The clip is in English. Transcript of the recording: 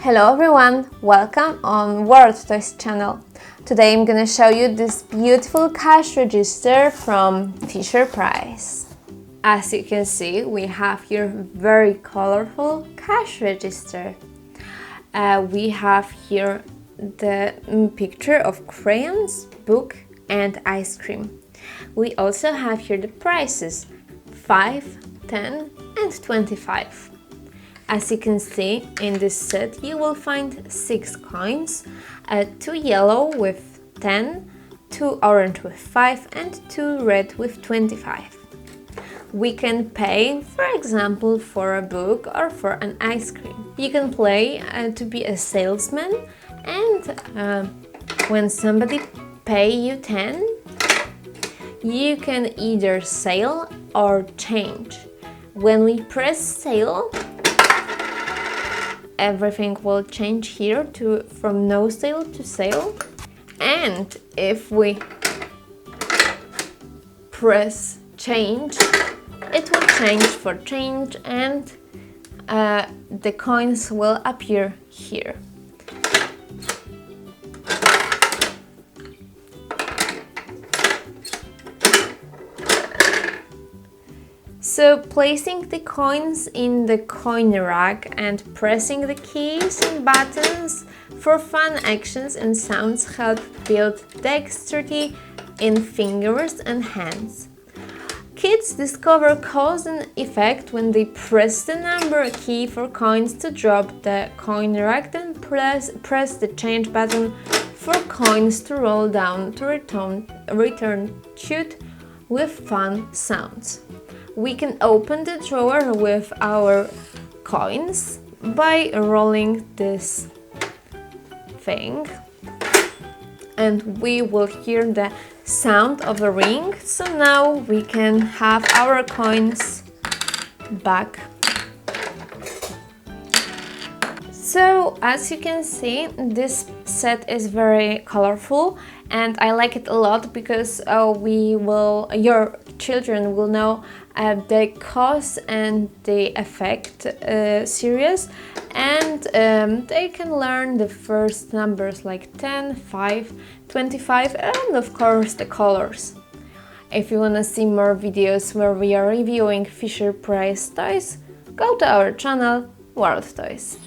Hello everyone, welcome on World Toys channel. Today I'm gonna show you this beautiful cash register from Fisher-Price. As you can see, we have here very colorful cash register. We have here the picture of crayons, book and ice cream. We also have here the prices 5, 10 and 25. As you can see, in this set you will find 6 coins, 2 yellow with 10, 2 orange with 5 and 2 red with 25. We can pay, for example, for a book or for an ice cream. You can play to be a salesman, and when somebody pay you 10, you can either sell or change. When we press sale, everything will change here from no sale to sale. And if we press change, it will change for change, and the coins will appear here. So placing the coins in the coin rack and pressing the keys and buttons for fun actions and sounds help build dexterity in fingers and hands. Kids discover cause and effect when they press the number key for coins to drop the coin rack, then press the change button for coins to roll down to return chute with fun sounds. We can open the drawer with our coins by rolling this thing, and we will hear the sound of a ring. So now we can have our coins back. So as you can see, this set is very colorful and I like it a lot because your children will know the cause and the effect series, and they can learn the first numbers like 10, 5, 25 and of course the colors. If you want to see more videos where we are reviewing Fisher-Price toys, go to our channel World Toys.